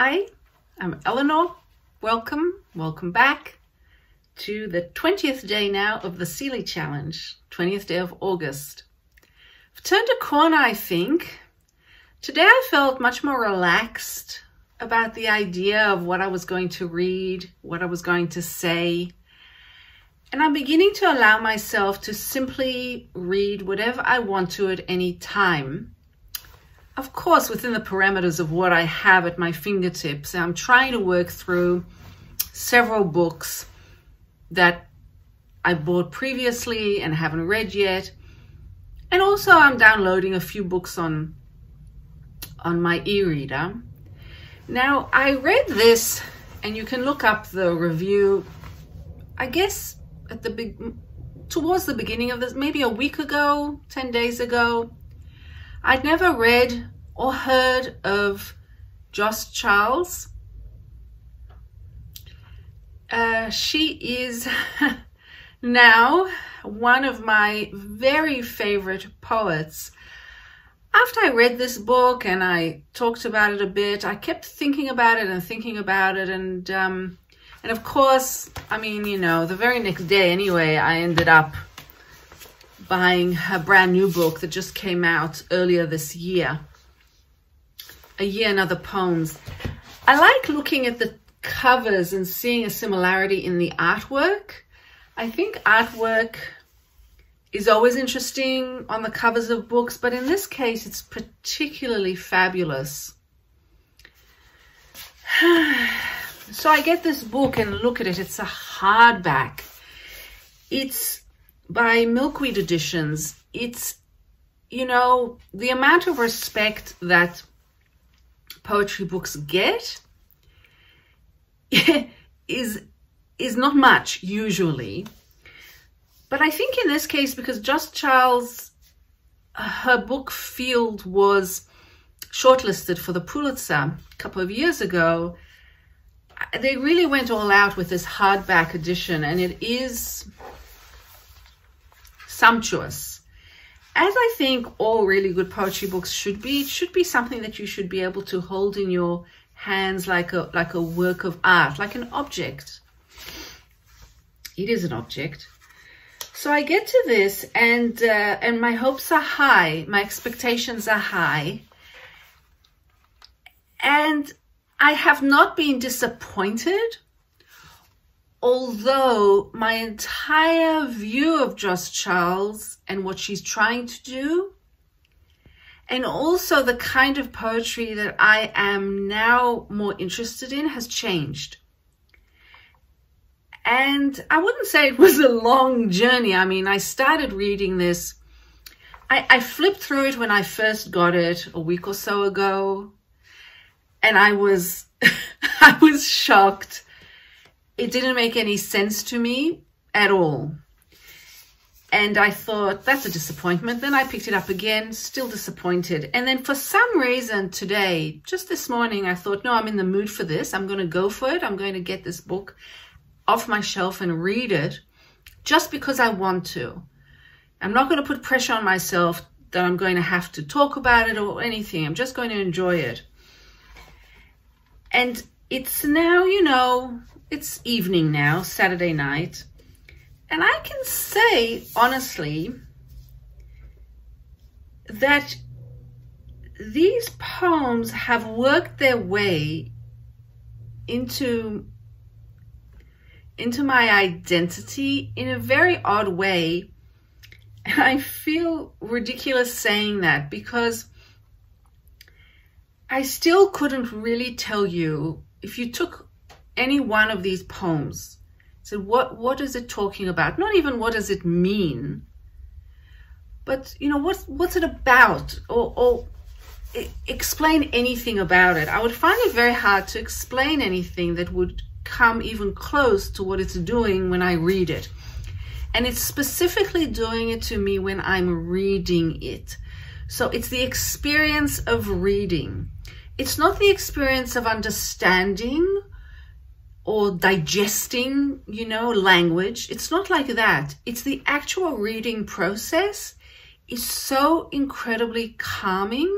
Hi, I'm Eleanor. Welcome back to the 20th day now of the Sealy Challenge, 20th day of August. I've turned a corner, I think. Today I felt much more relaxed about the idea of what I was going to read, what I was going to say. And I'm beginning to allow myself to simply read whatever I want to at any time. Of course, within the parameters of what I have at my fingertips. I'm trying to work through several books that I bought previously and haven't read yet. And also I'm downloading a few books on my e-reader. Now, I read this, and you can look up the review, I guess, towards the beginning of this, maybe a week ago, 10 days ago. I'd never read or heard of Jos Charles. She is now one of my very favorite poets. After I read this book and I talked about it a bit, I kept thinking about it, and of course, I mean, you know, the very next day anyway, I ended up buying her brand new book that just came out earlier this year, A Year and Other Poems. I like looking at the covers and seeing a similarity in the artwork. I think artwork is always interesting on the covers of books, but in this case, it's particularly fabulous. So I get this book and look at it. It's a hardback. It's by Milkweed Editions. It's, you know, the amount of respect that poetry books get is not much usually. But I think in this case, because Jos Charles, her book Field was shortlisted for the Pulitzer a couple of years ago, they really went all out with this hardback edition, and it is sumptuous. As I think all really good poetry books should be. It should be something that you should be able to hold in your hands like a work of art, like an object. It is an object. So I get to this, and my hopes are high, my expectations are high, and I have not been disappointed. Although my entire view of Jos Charles and what she's trying to do, and also the kind of poetry that I am now more interested in, has changed. And I wouldn't say it was a long journey. I mean, I started reading this. I flipped through it when I first got it a week or so ago, and I was I was shocked. It didn't make any sense to me at all. And I thought, that's a disappointment. Then I picked it up again, still disappointed. And then for some reason today, just this morning, I thought, no, I'm in the mood for this. I'm going to go for it. I'm going to get this book off my shelf and read it just because I want to. I'm not going to put pressure on myself that I'm going to have to talk about it or anything. I'm just going to enjoy it. And it's now, you know, it's evening now, Saturday night, and I can say, honestly, that these poems have worked their way into my identity in a very odd way. And I feel ridiculous saying that, because I still couldn't really tell you, if you took any one of these poems, so what is it talking about? Not even what does it mean, but you know, what's it about, or explain anything about it. I would find it very hard to explain anything that would come even close to what it's doing when I read it. And it's specifically doing it to me when I'm reading it. So it's the experience of reading. It's not the experience of understanding or digesting, you know, language. It's not like that. It's the actual reading process is so incredibly calming,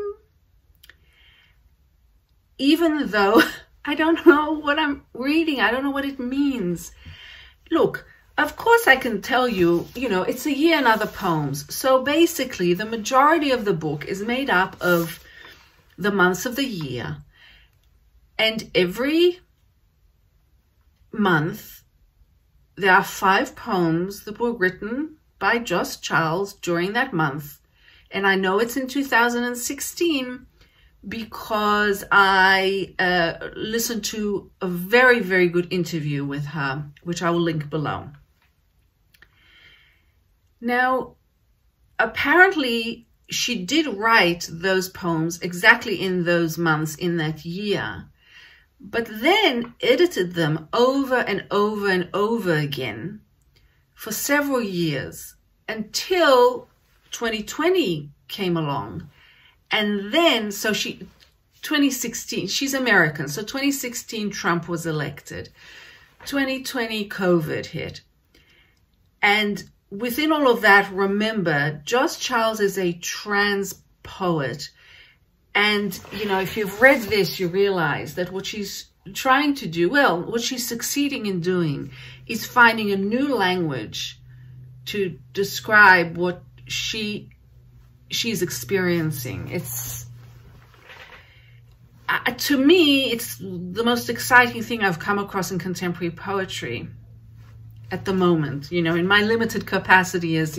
even though I don't know what I'm reading. I don't know what it means. Look, of course I can tell you, it's a year and other poems. So basically, the majority of the book is made up of the months of the year. And every month, there are 5 poems that were written by Jos Charles during that month. And I know it's in 2016 because I listened to a very, very good interview with her, which I will link below. Now, apparently, she did write those poems exactly in those months in that year, but then edited them over and over and over again for several years until 2020 came along. And then, 2016, she's American, so 2016 Trump was elected. 2020 COVID hit. And within all of that, remember, Jos Charles is a trans poet. And, if you've read this, you realize that what she's trying to do, what she's succeeding in doing is finding a new language to describe what she's experiencing. It's, to me, it's the most exciting thing I've come across in contemporary poetry at the moment, in my limited capacity as,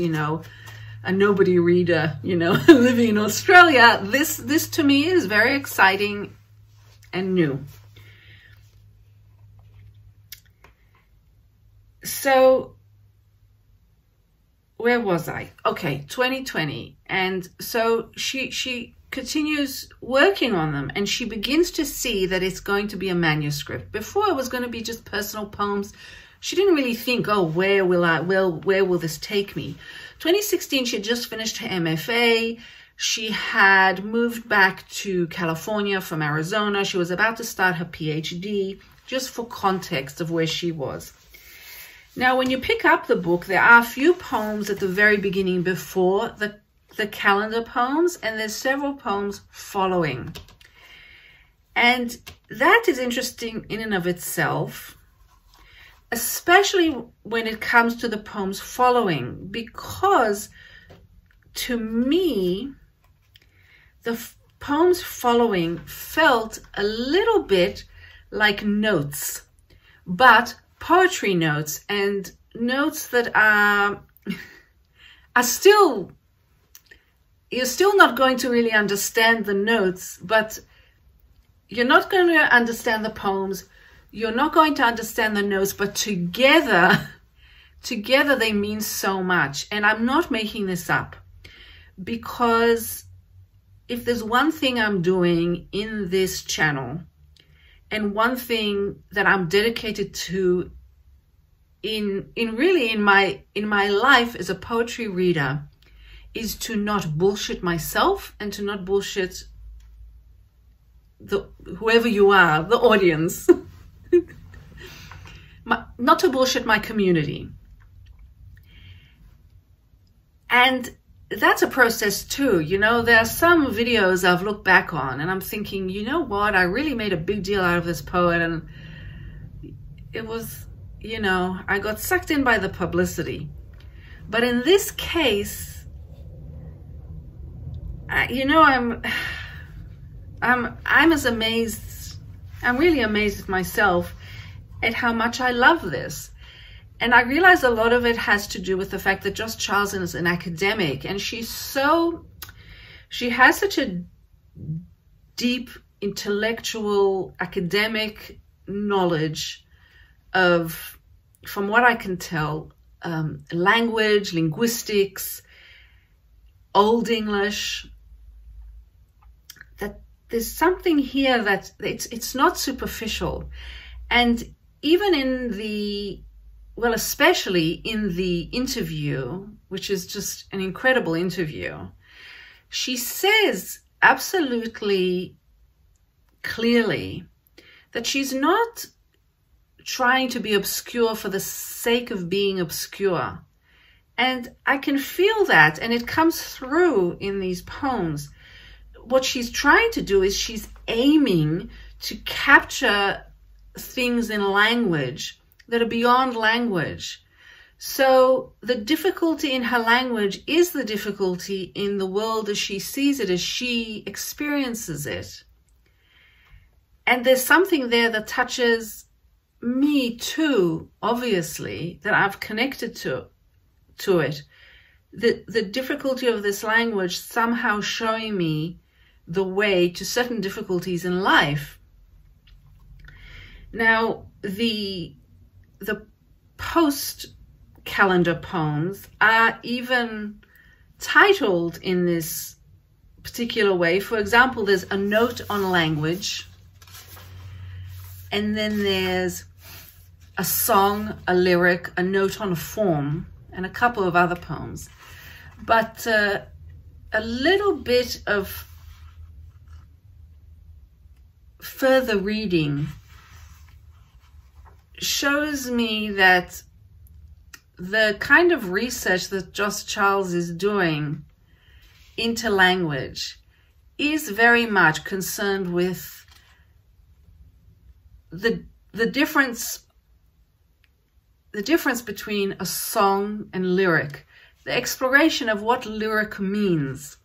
a nobody reader, living in Australia. This to me is very exciting and new. So, where was I? Okay, 2020. And so she continues working on them, and she begins to see that it's going to be a manuscript. Before it was going to be just personal poems. She didn't really think, oh, where will this take me? 2016, she had just finished her MFA. She had moved back to California from Arizona. She was about to start her PhD, just for context of where she was. Now, when you pick up the book, there are a few poems at the very beginning before the calendar poems, and there's several poems following. And that is interesting in and of itself, especially when it comes to the poems following, because to me, the poems following felt a little bit like notes, but poetry notes, and notes that are still, you're still not going to really understand the notes, but you're not going to understand the poems. You're not going to understand the notes, but together they mean so much. And I'm not making this up, because if there's one thing I'm doing in this channel, and one thing that I'm dedicated to in my life as a poetry reader, is to not bullshit myself and to not bullshit whoever you are, the audience. Not to bullshit my community. And that's a process too. There are some videos I've looked back on and I'm thinking, you know what, I really made a big deal out of this poet, and it was, I got sucked in by the publicity. But in this case, I'm as amazed, I'm really amazed at myself at how much I love this. And I realize a lot of it has to do with the fact that Jos Charles is an academic, and she has such a deep intellectual academic knowledge of, from what I can tell, language, linguistics, Old English, that there's something here that it's not superficial. And even in especially in the interview, which is just an incredible interview, she says absolutely clearly that she's not trying to be obscure for the sake of being obscure. And I can feel that, and it comes through in these poems. What she's trying to do is she's aiming to capture things in language that are beyond language. So the difficulty in her language is the difficulty in the world as she sees it, as she experiences it. And there's something there that touches me too, obviously, that I've connected to it. The difficulty of this language somehow showing me the way to certain difficulties in life. Now, the post-calendar poems are even titled in this particular way. For example, there's a note on language, and then there's a song, a lyric, a note on form, and a couple of other poems. But a little bit of further reading shows me that the kind of research that Jos Charles is doing into language is very much concerned with the difference between a song and lyric, the exploration of what lyric means.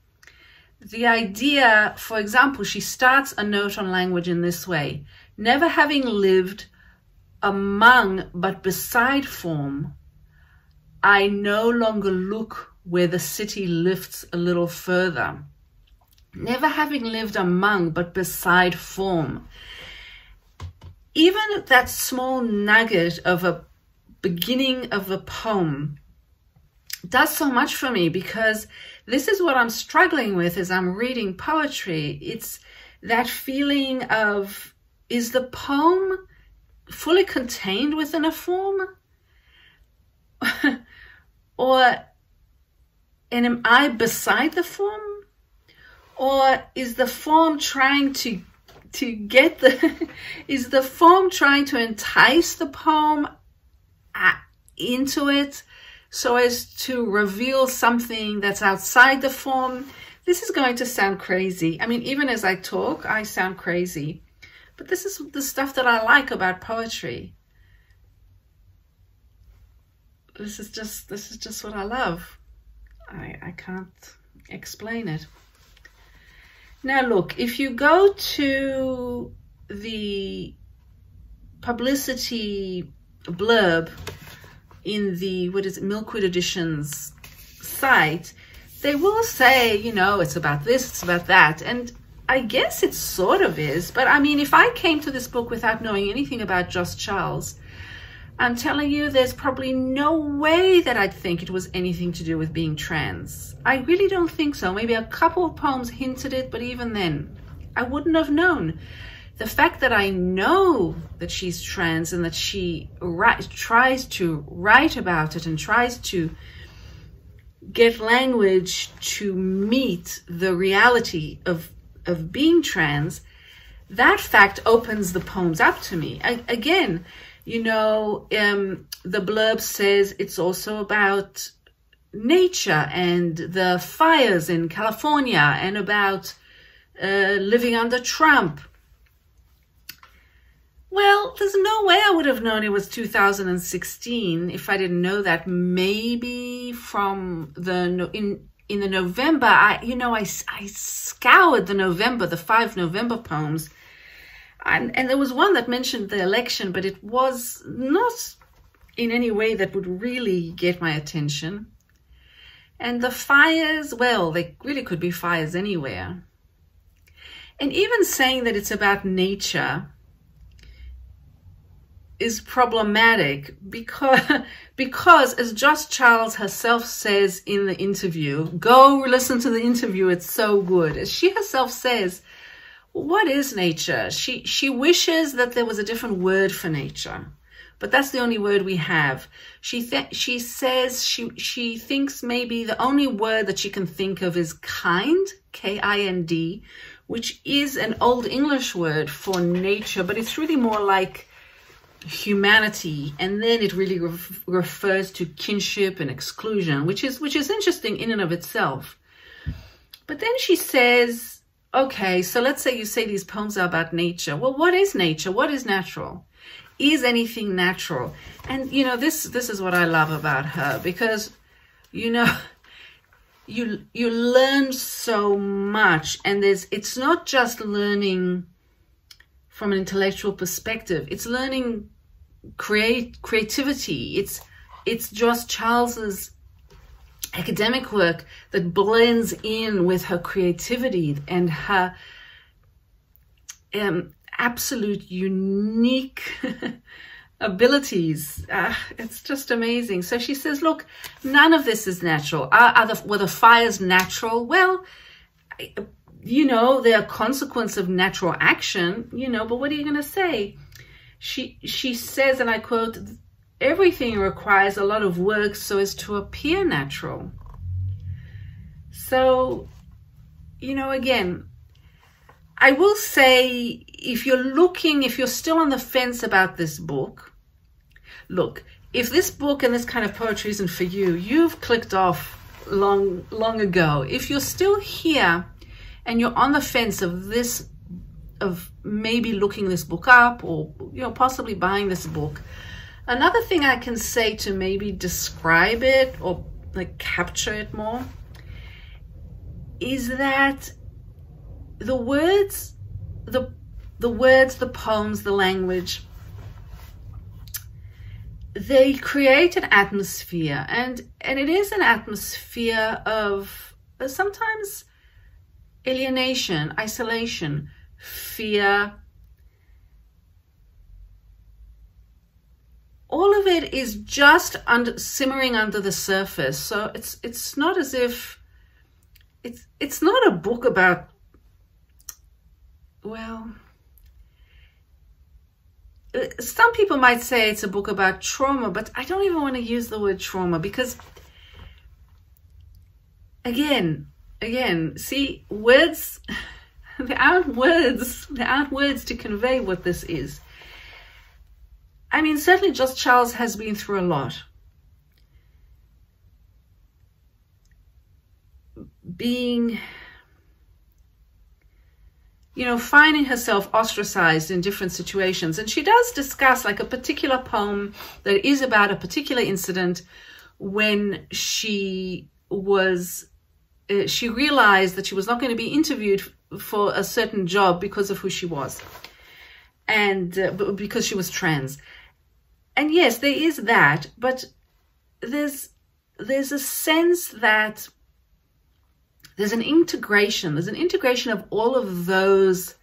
The idea, for example, she starts a note on language in this way: never having lived among but beside form, I no longer look where the city lifts a little further. Never having lived among but beside form. Even that small nugget of a beginning of a poem does so much for me, because this is what I'm struggling with as I'm reading poetry. It's that feeling of, is the poem fully contained within a form? And am I beside the form? Or is the form trying to get is the form trying to entice the poem into it so as to reveal something that's outside the form? This is going to sound crazy. I mean, even as I talk, I sound crazy. But this is the stuff that I like about poetry. This is just what I love. I can't explain it. Now look, if you go to the publicity blurb in the, Milkwood Editions site, they will say, you know, it's about this, it's about that. And I guess it sort of is. But I mean, if I came to this book without knowing anything about Jos Charles, I'm telling you, there's probably no way that I'd think it was anything to do with being trans. I really don't think so. Maybe a couple of poems hinted it, but even then, I wouldn't have known. The fact that I know that she's trans and that she tries to write about it and tries to get language to meet the reality of being trans, that fact opens the poems up to me. Again, you know, the blurb says it's also about nature and the fires in California and about living under Trump. Well, there's no way I would have known it was 2016 if I didn't know that. Maybe from in the November, I scoured the 5 November poems. And there was one that mentioned the election, but it was not in any way that would really get my attention. And the fires, well, they really could be fires anywhere. And even saying that it's about nature is problematic because as Jos Charles herself says in the interview, go listen to the interview, it's so good. As she herself says, what is nature? She wishes that there was a different word for nature, but that's the only word we have. She says she thinks maybe the only word that she can think of is kind, K-I-N-D, which is an Old English word for nature, but it's really more like humanity, and then it really refers to kinship and exclusion, which is interesting in and of itself. But then she says, okay, so let's say you say these poems are about nature. Well, what is nature? What is natural? Is anything natural? And, you know, this is what I love about her, because, you know, you learn so much, and it's not just learning from an intellectual perspective. It's learning creativity. It's Jos Charles's academic work that blends in with her creativity and her absolute unique abilities. It's just amazing. So she says, look, none of this is natural. Were the fires natural? Well, you know, they're a consequence of natural action, you know, but what are you going to say? She says, and I quote, everything requires a lot of work so as to appear natural. So, you know, again, I will say, if you're still on the fence about this book, look, if this book and this kind of poetry isn't for you, you've clicked off long ago. If you're still here and you're on the fence of maybe looking this book up, or, you know, possibly buying this book, another thing I can say to maybe describe it or like capture it more is that the words, the poems, the language, they create an atmosphere, and it is an atmosphere of sometimes alienation, isolation, fear. All of it is just simmering under the surface. So it's not as if it's not a book about, well, some people might say it's a book about trauma, but I don't even want to use the word trauma, because again, see, words, there aren't words to convey what this is. I mean, certainly Jos Charles has been through a lot. Being, you know, finding herself ostracized in different situations. And she does discuss like a particular poem that is about a particular incident when she realized that she was not going to be interviewed for a certain job because of who she was, and because she was trans. And yes, there is that, but there's a sense that there's an integration of all of those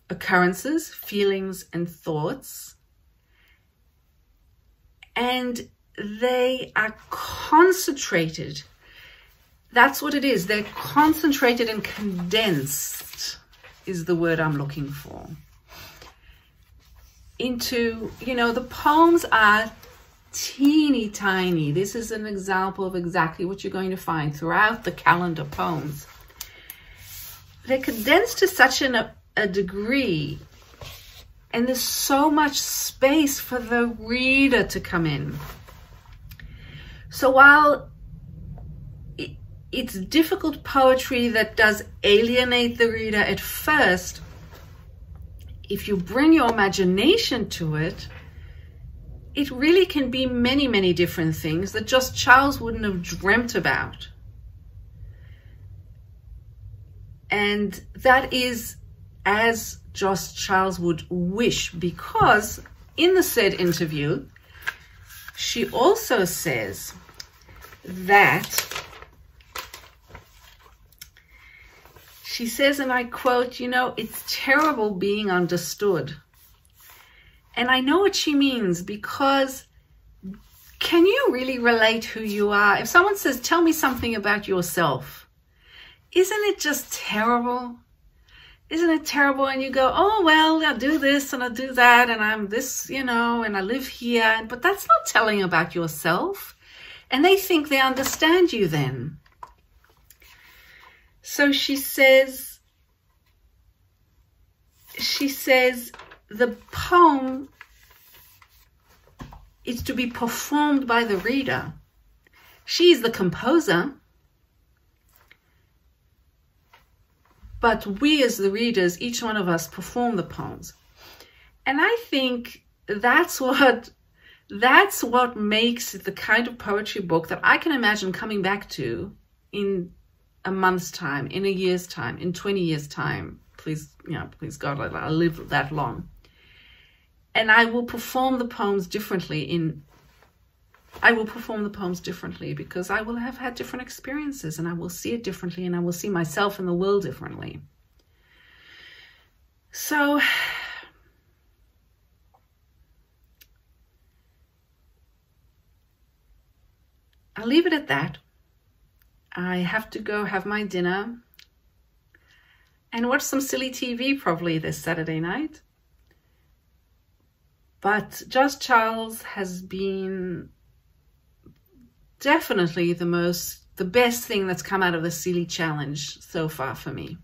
occurrences, feelings, and thoughts, and they are concentrated. That's what it is. They're concentrated and condensed is the word I'm looking for. Into, you know, the poems are teeny tiny. This is an example of exactly what you're going to find throughout the calendar poems. They're condensed to such a degree, and there's so much space for the reader to come in. So while it's difficult poetry that does alienate the reader at first, if you bring your imagination to it, it really can be many, many different things that Jos Charles wouldn't have dreamt about. And that is as Jos Charles would wish, because in the said interview, she also says that, she says, and I quote, you know, it's terrible being understood. And I know what she means, because can you really relate who you are? If someone says, tell me something about yourself, isn't it just terrible? Isn't it terrible? And you go, oh, well, I'll do this and I'll do that, and I'm this, you know, and I live here. But that's not telling about yourself. And they think they understand you then. So she says, the poem is to be performed by the reader. She's the composer. but we as the readers, each one of us, perform the poems. And I think that's what makes it the kind of poetry book that I can imagine coming back to in a month's time, in a year's time, in 20 years' time. Please God, I'll live that long. And I will perform the poems differently because I will have had different experiences, and I will see it differently, and I will see myself and the world differently. So I'll leave it at that. I have to go have my dinner and watch some silly TV probably this Saturday night. But Jos Charles has been definitely the best thing that's come out of the Silly Challenge so far for me.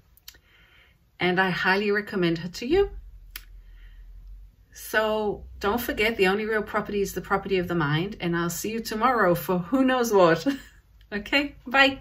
And I highly recommend her to you. So don't forget, the only real property is the property of the mind. And I'll see you tomorrow for who knows what. Okay, bye.